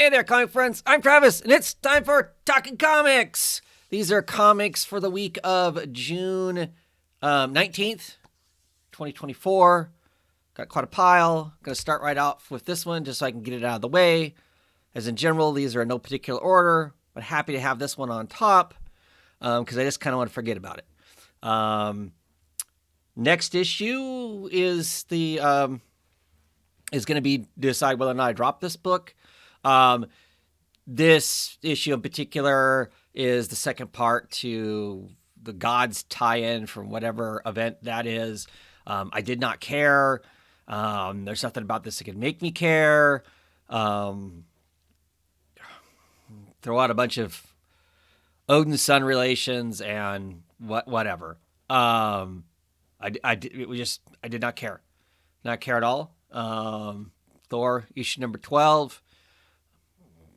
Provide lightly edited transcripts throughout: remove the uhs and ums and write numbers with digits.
Hey there, comic friends. I'm Travis, and it's time for Talking Comics. These are comics for the week of June 19th, 2024. Got quite a pile. Going to start right out with this one just so I can get it out of the way. As in general, these are in no particular order, but happy to have this one on top because I just kind of want to forget about it. Next issue is going to be decide whether or not I drop this book. This issue in particular is the second part to the Gods tie-in from whatever event that is. I did not care. There's nothing about this that could make me care. Throw out a bunch of Odin-son relations and whatever. I did not care. Not care at all. Thor, issue number 12.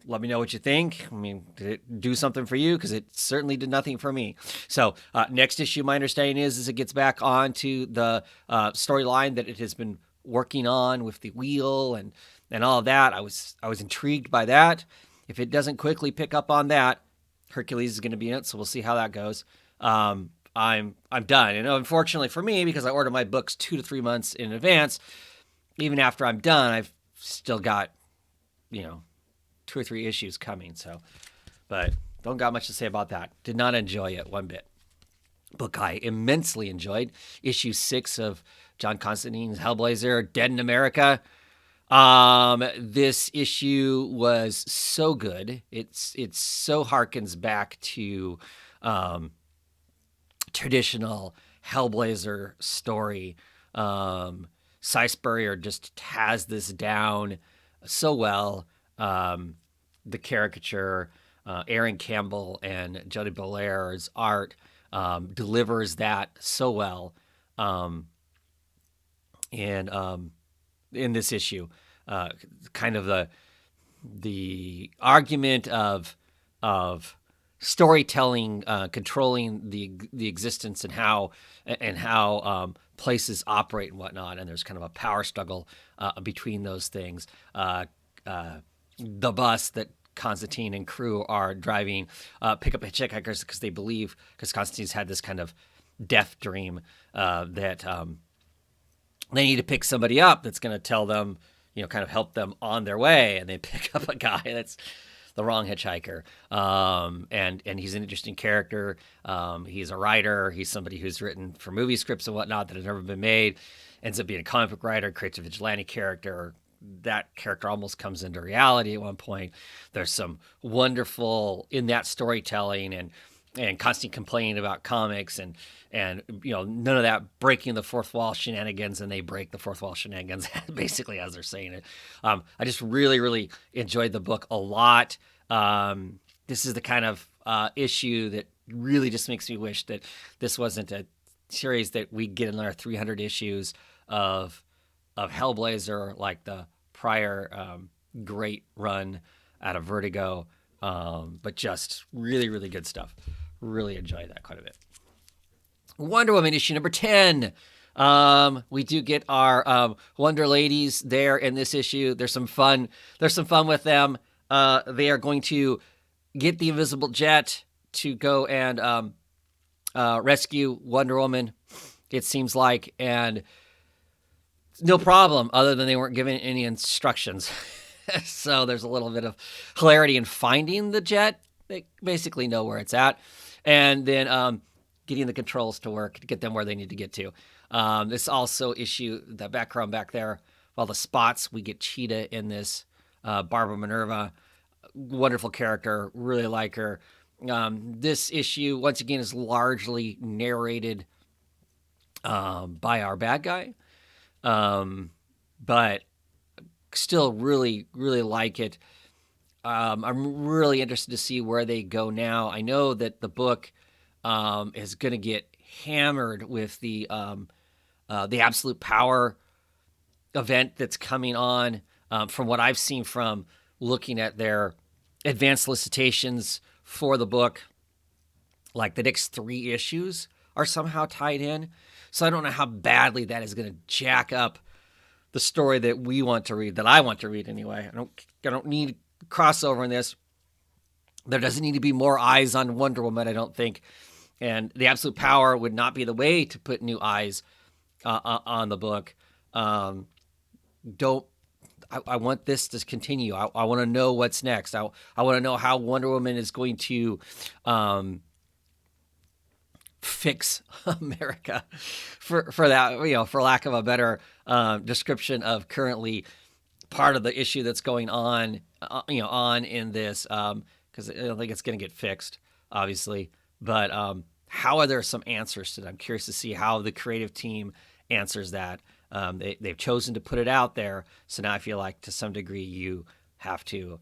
Let me know what you think. I mean, did it do something for you? Because it certainly did nothing for me. So next issue, my understanding is it gets back onto the storyline that it has been working on with the wheel and all of that. I was intrigued by that. If it doesn't quickly pick up on that, Hercules is going to be in it, so we'll see how that goes. I'm done. And unfortunately for me, because I order my books 2 to 3 months in advance, even after I'm done, I've still got, 2 or 3 issues coming. So, but don't got much to say about that. Did not enjoy it one bit. Book I immensely enjoyed. Issue 6 of John Constantine's Hellblazer, Dead in America. This issue was so good. It so harkens back to traditional Hellblazer story. Cy Spurrier just has this down so well. The caricature, Aaron Campbell and Jody Bellaire's art delivers that so well. And in this issue, kind of the argument of storytelling controlling the existence and how places operate and whatnot, and there's kind of a power struggle between those things. The bus that Constantine and crew are driving pick up hitchhikers because they believe, because Constantine's had this kind of death dream that they need to pick somebody up that's going to tell them, kind of help them on their way, and they pick up a guy that's the wrong hitchhiker. And he's an interesting character. He's a writer. He's somebody who's written for movie scripts and whatnot that have never been made. Ends up being a comic book writer, creates a vigilante character. That character almost comes into reality at one point. There's some wonderful in that storytelling and Constantine complaining about comics and none of that breaking the fourth wall shenanigans, and they break the fourth wall shenanigans basically as they're saying it. I just really, really enjoyed the book a lot. This is the kind of issue that really just makes me wish that this wasn't a series that we get another 300 issues of Hellblazer like the prior great run out of Vertigo, but just really, really good stuff. Really enjoyed that quite a bit. Wonder Woman issue number 10. We do get our Wonder Ladies there in this issue. There's some fun with them. They are going to get the Invisible Jet to go and rescue Wonder Woman, it seems like, and no problem, other than they weren't given any instructions. So there's a little bit of hilarity in finding the jet. They basically know where it's at. And then getting the controls to work to get them where they need to get to. This also issue, the background back there, all the spots, we get Cheetah in this. Barbara Minerva, wonderful character, really like her. This issue, once again, is largely narrated by our bad guy. But still really, really like it. I'm really interested to see where they go now. I know that the book is going to get hammered with the Absolute Power event that's coming on. From what I've seen from looking at their advanced solicitations for the book, like the next 3 issues are somehow tied in. So I don't know how badly that is going to jack up the story that we want to read, that I want to read anyway. I don't need crossover in this. There doesn't need to be more eyes on Wonder Woman, I don't think. And the absolute power would not be the way to put new eyes on the book. Don't I want this to continue. I want to know what's next. I want to know how Wonder Woman is going to fix America, for that, for lack of a better description of currently part of the issue that's going on, on in this, because I don't think it's going to get fixed, obviously. But how are there some answers to that? I'm curious to see how the creative team answers that. They've chosen to put it out there, so now I feel like to some degree you have to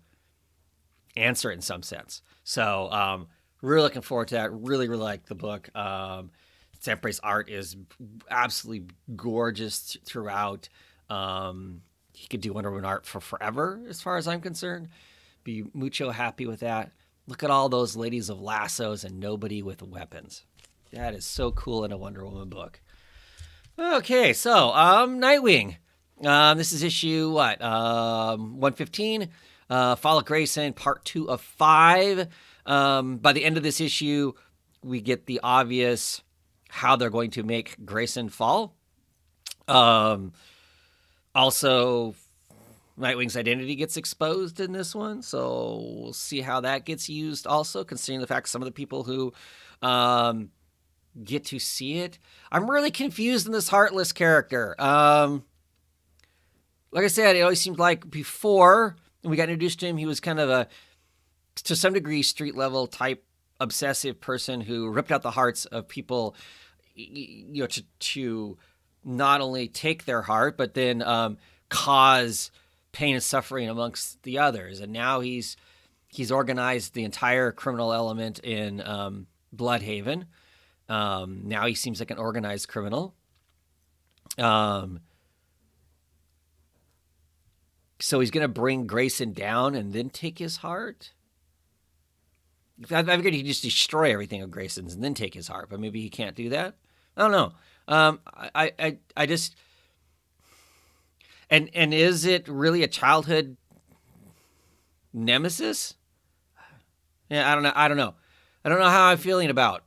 answer it in some sense. So really looking forward to that. Really, really like the book. Sam Prey's art is absolutely gorgeous throughout. He could do Wonder Woman art for forever, as far as I'm concerned. Be mucho happy with that. Look at all those ladies of lassos and nobody with weapons. That is so cool in a Wonder Woman book. Okay, so Nightwing. This is issue 115. Fall of Grayson, part 2 of 5. By the end of this issue, we get the obvious how they're going to make Grayson fall. Also, Nightwing's identity gets exposed in this one, so we'll see how that gets used also, considering the fact some of the people who get to see it. I'm really confused in this Heartless character. Like I said, it always seemed like before we got introduced to him, he was kind of a, to some degree, street level type obsessive person who ripped out the hearts of people, to not only take their heart, but then cause pain and suffering amongst the others. And now he's organized the entire criminal element in Bloodhaven. Now he seems like an organized criminal. So he's going to bring Grayson down and then take his heart. I figured he'd just destroy everything of Grayson's and then take his heart, but maybe he can't do that. I don't know. I just, and is it really a childhood nemesis? Yeah, I don't know. I don't know how I'm feeling about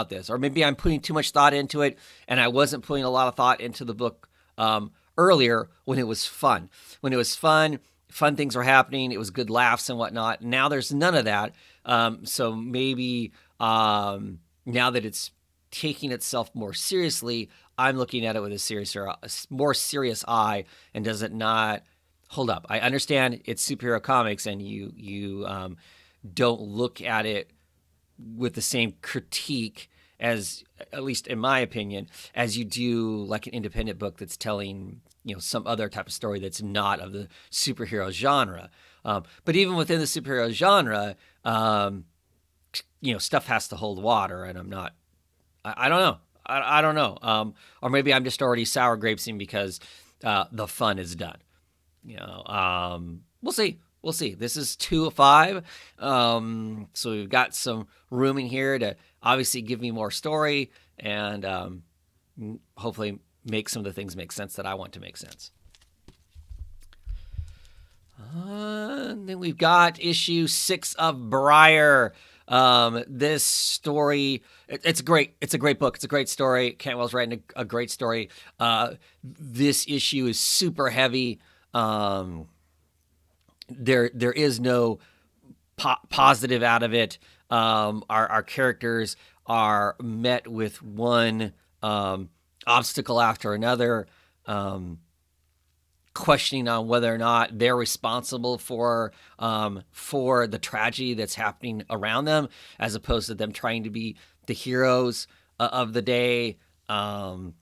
this, or maybe I'm putting too much thought into it, and I wasn't putting a lot of thought into the book earlier when it was fun. When it was fun things were happening. It was good laughs and whatnot. Now there's none of that. So maybe now that it's taking itself more seriously, I'm looking at it with a more serious eye, and does it not hold up? I understand it's superhero comics, and you don't look at it with the same critique, as, at least in my opinion, as you do like an independent book that's telling, some other type of story that's not of the superhero genre. But even within the superhero genre, stuff has to hold water, and I'm not, I don't know. I don't know. Or maybe I'm just already sour grapesing because the fun is done. We'll see. We'll see. This is 2 of 5. So we've got some room in here to obviously give me more story and hopefully make some of the things make sense that I want to make sense. And then we've got issue 6 of Briar. This story, it's great. It's a great book. It's a great story. Cantwell's writing a great story. This issue is super heavy. There is no positive out of it. Our characters are met with one obstacle after another, questioning on whether or not they're responsible for the tragedy that's happening around them, as opposed to them trying to be the heroes of the day. And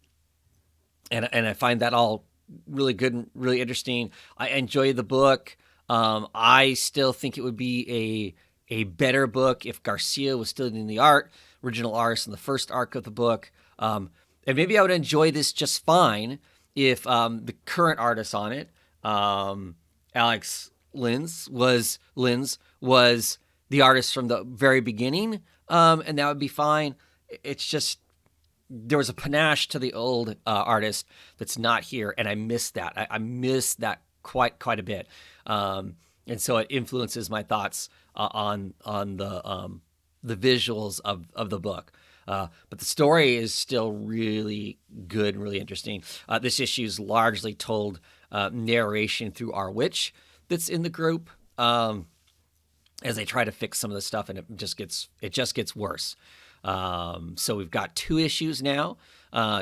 I find that all really good and really interesting. I enjoy the book. I still think it would be a better book if Garcia was still in the original artist in the first arc of the book. And maybe I would enjoy this just fine if the current artist on it, Alex Linz, was the artist from the very beginning, and that would be fine. It's just there was a panache to the old artist that's not here, and I miss that. I miss that quite a bit. and so it influences my thoughts on the visuals of the book. But the story is still really good and really interesting. This issue is largely told narration through our witch that's in the group, as they try to fix some of the stuff, and it just gets worse. So we've got 2 issues now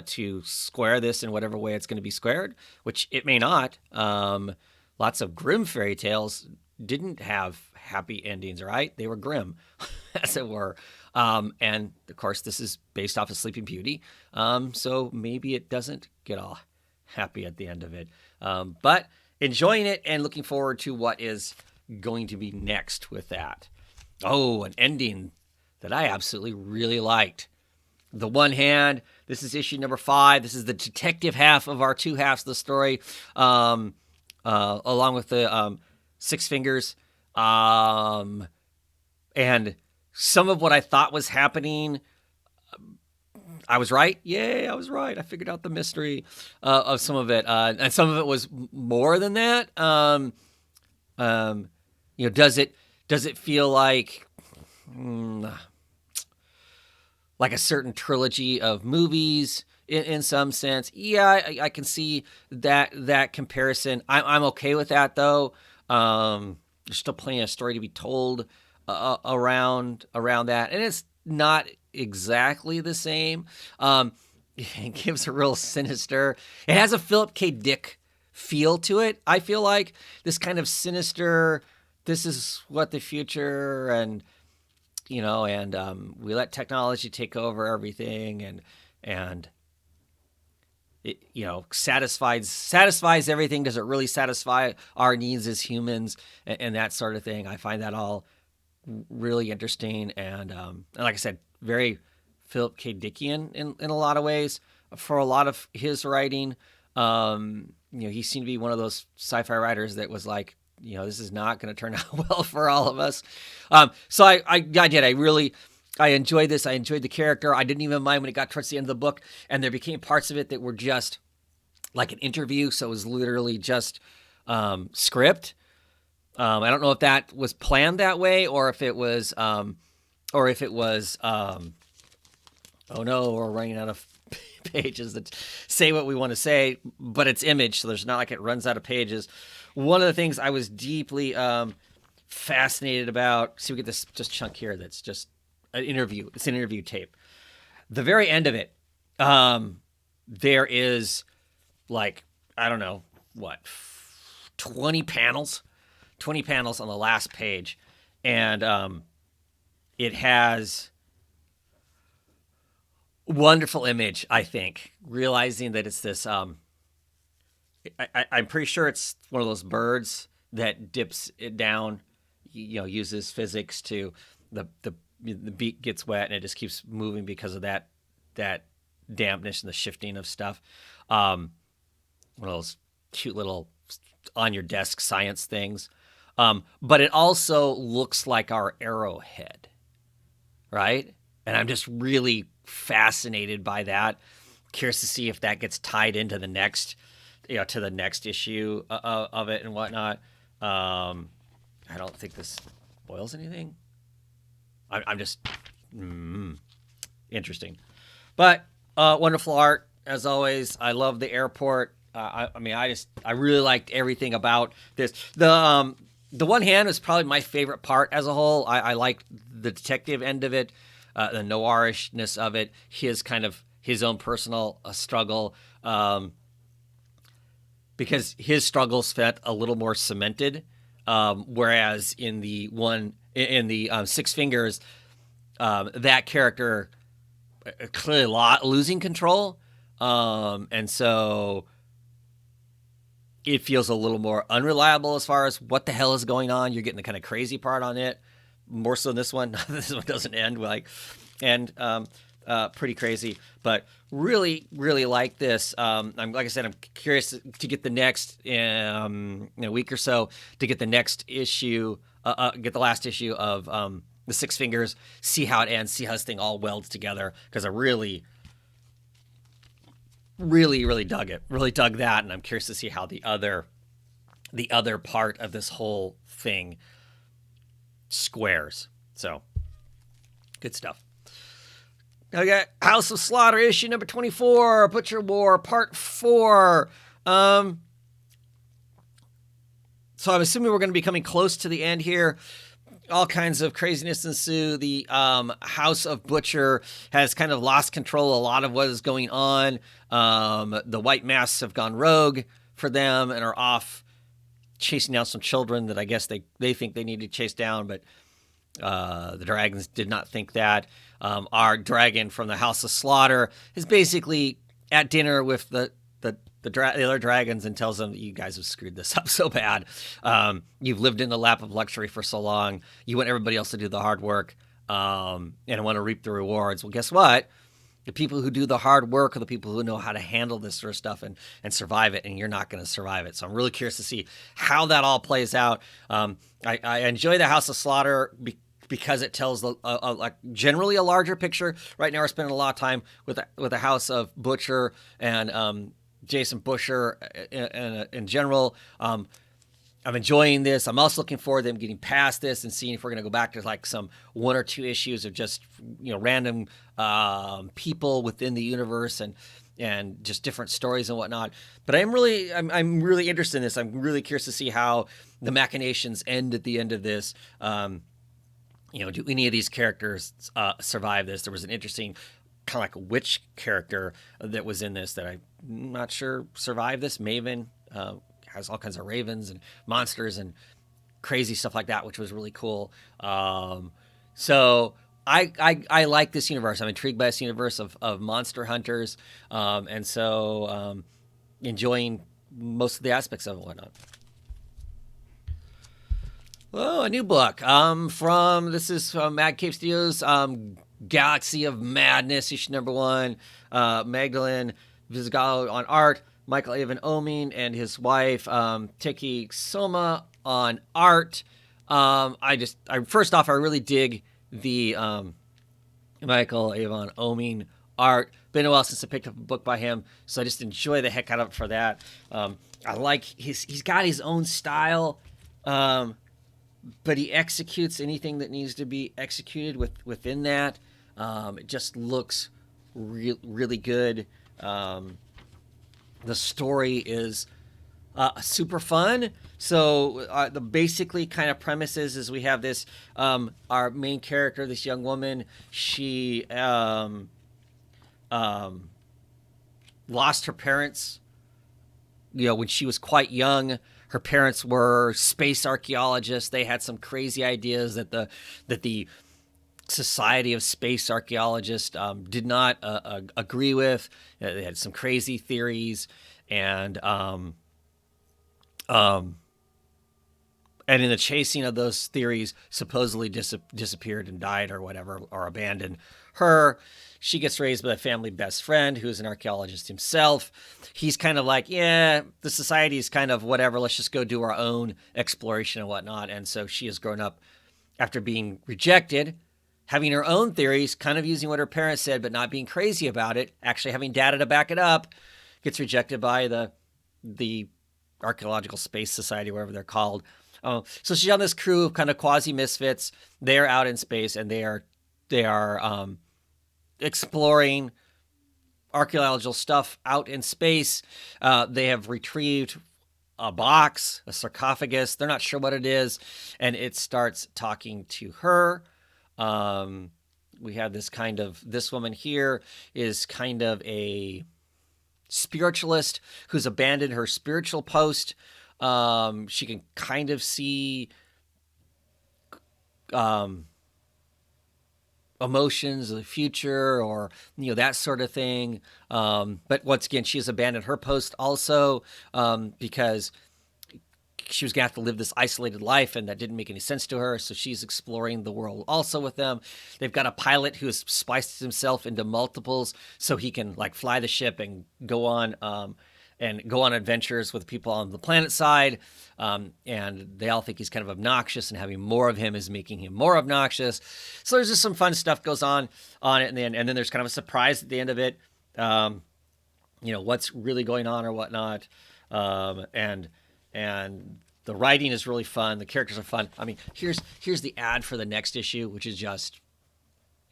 to square this in whatever way it's going to be squared, which it may not. Lots of grim fairy tales didn't have happy endings, right? They were grim, as it were. And of course, this is based off of Sleeping Beauty. So maybe it doesn't get all happy at the end of it. But enjoying it and looking forward to what is going to be next with that. Oh, an ending that I absolutely really liked. The One Hand. This is issue number 5. This is the detective half of our 2 halves of the story, along with the Six Fingers. And some of what I thought was happening, I was right. Yay, I was right. I figured out the mystery of some of it. And some of it was more than that. Does it feel like a certain trilogy of movies in some sense? Yeah, I can see that comparison. I'm okay with that, though. There's still plenty of story to be told around that, and it's not exactly the same. It gives a real sinister. It has a Philip K. Dick feel to it. I feel like this kind of sinister. This is what the future, and we let technology take over everything, and it, satisfies everything. Does it really satisfy our needs as humans, and that sort of thing? I find that all really interesting, and like I said, very Philip K. Dickian in a lot of ways for a lot of his writing. He seemed to be one of those sci-fi writers that was like, this is not going to turn out well for all of us. So I did. I enjoyed this. I enjoyed the character. I didn't even mind when it got towards the end of the book, and there became parts of it that were just like an interview. So it was literally just script. I don't know if that was planned that way, or if it was, oh no, we're running out of pages that say what we want to say, but it's Image, so there's not like it runs out of pages. One of the things I was deeply fascinated about, see, we get this just chunk here that's just an interview. It's an interview tape. The very end of it, there is like, I don't know, 20 panels on the last page. And it has wonderful image, I think, realizing that it's this, I'm pretty sure it's one of those birds that dips it down, uses physics to the beak gets wet and it just keeps moving because of that dampness and the shifting of stuff. One of those cute little on your desk science things. But it also looks like our arrowhead, right? And I'm just really fascinated by that. Curious to see if that gets tied into the next, to the next issue of it and whatnot. I don't think this spoils anything. I'm just interesting, but wonderful art as always. I love the airport. I really liked everything about this. The One Hand is probably my favorite part as a whole. I liked the detective end of it, the noirishness of it, his own personal struggle, because his struggles felt a little more cemented, whereas in the Six Fingers, that character clearly losing control, and so it feels a little more unreliable as far as what the hell is going on. You're getting the kind of crazy part on it, more so than this one. This one doesn't end pretty crazy, but really, really like this. Like I said, I'm curious to get the next in a week or so to get the next issue, get the last issue of the Six Fingers, see how it ends, see how this thing all welds together, because I really, really, really dug it. Really dug that, and I'm curious to see how the other the other part of this whole thing squares. So, good stuff. I got House of Slaughter issue number 24, Butcher War part 4. So I'm assuming we're going to be coming close to the end here. All kinds of craziness ensue. The House of Butcher has kind of lost control of a lot of what is going on. The White Masks have gone rogue for them and are off chasing down some children that I guess they think they need to chase down, but the dragons did not think that. Our dragon from the House of Slaughter is basically at dinner with the other dragons and tells them that you guys have screwed this up so bad. You've lived in the lap of luxury for so long. You want everybody else to do the hard work and want to reap the rewards. Well, guess what? The people who do the hard work are the people who know how to handle this sort of stuff and survive it, and you're not going to survive it. So I'm really curious to see how that all plays out. I enjoy the House of Slaughter because it tells like generally a larger picture. Right now we're spending a lot of time with the House of Butcher and Jason Butcher in general. I'm enjoying this. I'm also looking forward to them getting past this and seeing if we're going to go back to like some 1 or 2 issues of just random people within the universe and just different stories and whatnot. But I'm really interested in this. I'm really curious to see how the machinations end at the end of this. Do any of these characters survive this? There was an interesting kind of like witch character that was in this that I'm not sure survived this. Maven has all kinds of ravens and monsters and crazy stuff like that, which was really cool. So I like this universe. I'm intrigued by this universe of monster hunters, and so enjoying most of the aspects of it and whatnot. Oh, a new book this is from Mad Cave Studios, Galaxy of Madness, issue number 1. Magdalene Vizgalo on art, Michael Avon Oeming and his wife Tiki Soma on art. First off, I really dig the Michael Avon Oeming art. Been a while since I picked up a book by him, so I just enjoy the heck out of it for that. I like he's got his own style, but he executes anything that needs to be executed within that. It just looks really good. The story is super fun. So the basically kind of premises is we have this our main character, this young woman. She lost her parents. When she was quite young. Her parents were space archaeologists. They had some crazy ideas that the Society of Space Archaeologists did not agree with. They had some crazy theories, and in the chasing of those theories, supposedly disappeared and died or whatever, or abandoned her. She gets raised by a family best friend who's an archaeologist himself. He's kind of like, the society is kind of whatever. Let's just go do our own exploration and whatnot. And so she has grown up after being rejected, having her own theories, kind of using what her parents said, but not being crazy about it, actually having data to back it up, gets rejected by the Archaeological Space Society, whatever they're called. So she's on this crew of kind of quasi-misfits. They're out in space, and they are exploring archaeological stuff out in space. They have retrieved a box, a sarcophagus. They're not sure what it is, and it starts talking to her. We have this woman here is kind of a spiritualist who's abandoned her spiritual post. She can kind of see emotions of the future or that sort of thing, but once again she has abandoned her post also because she was going to have to live this isolated life, and that didn't make any sense to her, so she's exploring the world also with them. They've got a pilot who has spliced himself into multiples so he can fly the ship and go on adventures with people on the planet side, and they all think he's kind of obnoxious, and having more of him is making him more obnoxious. So there's just some fun stuff goes on it, and then there's kind of a surprise at the end of it, what's really going on or whatnot, and The writing is really fun. The characters are fun. I mean, here's the ad for the next issue, which is just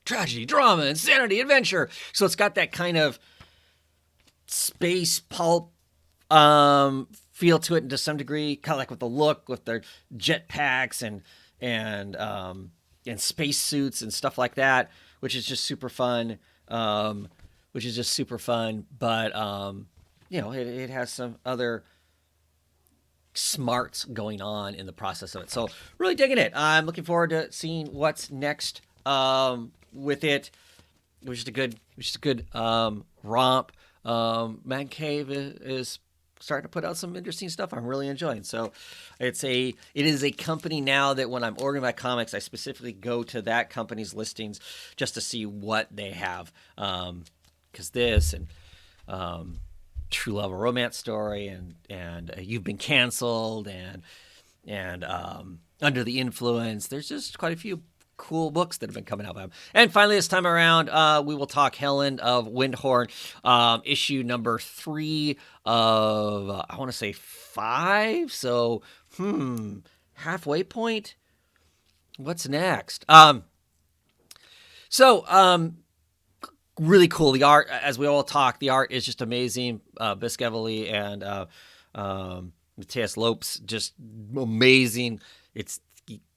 tragedy, drama, insanity, adventure. So it's got that kind of space pulp feel to it to some degree, kind of like with the look, with their jetpacks and space suits and stuff like that, which is just super fun. But it has some other smarts going on in the process of it. So really digging it. I'm looking forward to seeing what's next with it. It was just a good romp. Man Cave is starting to put out some interesting stuff I'm really enjoying. So it is a company now that when I'm ordering my comics, I specifically go to that company's listings just to see what they have. Because this and True Love, a Romance Story, and You've Been Canceled, and Under the Influence. There's just quite a few cool books that have been coming out by him. And finally, this time around, we will talk Helen of Windhorn, issue number 3 of, I want to say 5. So, halfway point. What's next? Really cool. The art, as we all talk, the art is just amazing. Biscevely and Matthias Lopes, just amazing.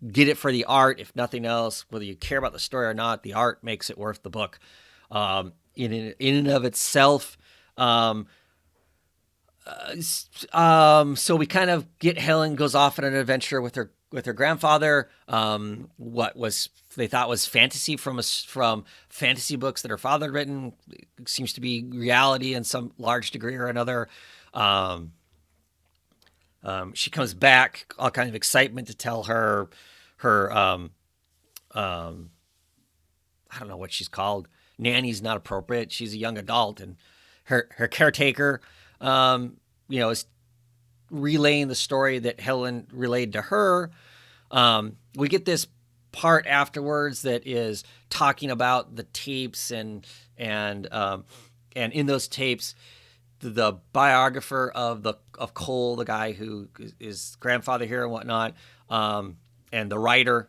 Get it for the art, if nothing else. Whether you care about the story or not, the art makes it worth the book. In and of itself. So we kind of get Helen goes off on an adventure with her grandfather. What was they thought was fantasy from fantasy books that her father had written seems to be reality in some large degree or another. She comes back, all kind of excitement to tell her I don't know what she's called. Nanny's not appropriate. She's a young adult, and her caretaker, is relaying the story that Helen relayed to her. We get this part afterwards that is talking about the tapes and in those tapes, the biographer of Cole, the guy who is grandfather here and whatnot, and the writer,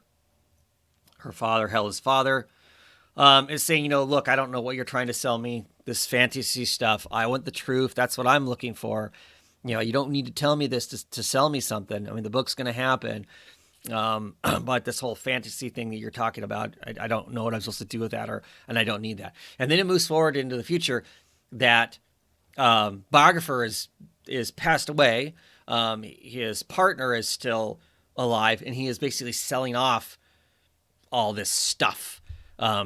her father, Helen's father, is saying, look, I don't know what you're trying to sell me, this fantasy stuff. I want the truth. That's what I'm looking for. You don't need to tell me this to sell me something. I mean, the book's going to happen. But this whole fantasy thing that you're talking about, I don't know what I'm supposed to do with that, and I don't need that. And then it moves forward into the future that biographer is passed away. His partner is still alive, and he is basically selling off all this stuff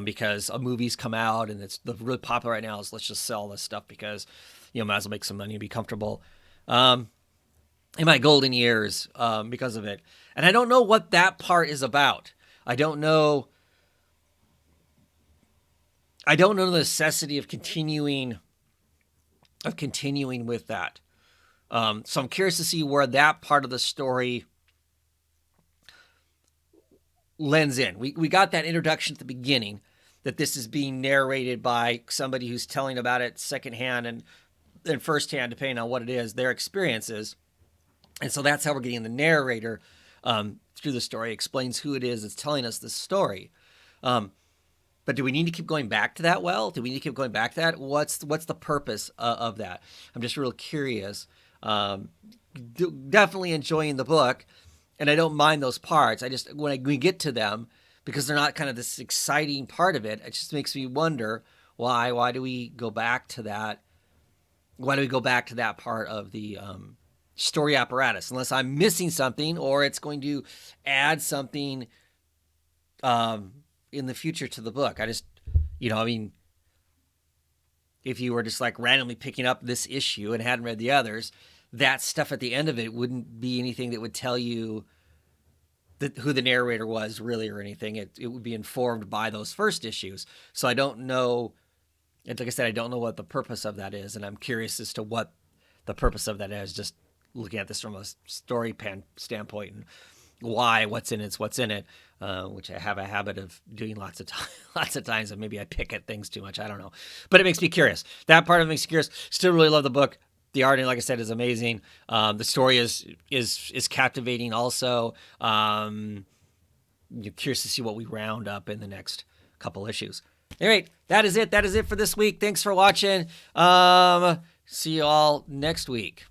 because a movie's come out, and it's the really popular right now is let's just sell this stuff because might as well make some money and be comfortable. In my golden years, because of it, and I don't know what that part is about. I don't know the necessity of continuing with that. So I'm curious to see where that part of the story lends in. We got that introduction at the beginning that this is being narrated by somebody who's telling about it secondhand and firsthand, depending on what it is, their experiences. And so that's how we're getting the narrator through the story, explains who it is that's telling us this story. But do we need to keep going back to that well? Do we need to keep going back to that? What's the purpose of that? I'm just real curious. Definitely enjoying the book, and I don't mind those parts. I just, when we get to them, because they're not kind of this exciting part of it, it just makes me wonder why. Why do we go back to that? Why do we go back to that part of the story apparatus? Unless I'm missing something, or it's going to add something in the future to the book. I just, if you were just like randomly picking up this issue and hadn't read the others, that stuff at the end of it wouldn't be anything that would tell you who the narrator was really or anything. It would be informed by those first issues. So I don't know, like I said, I don't know what the purpose of that is, and I'm curious as to what the purpose of that is, just looking at this from a story pan standpoint and what's in it, which I have a habit of doing lots of times, and maybe I pick at things too much. I don't know, but it makes me curious. That part of it makes me curious. Still really love the book. The art, like I said, is amazing. The story is captivating. Also, you're curious to see what we round up in the next couple issues. Anyway, that is it. That is it for this week. Thanks for watching. See you all next week.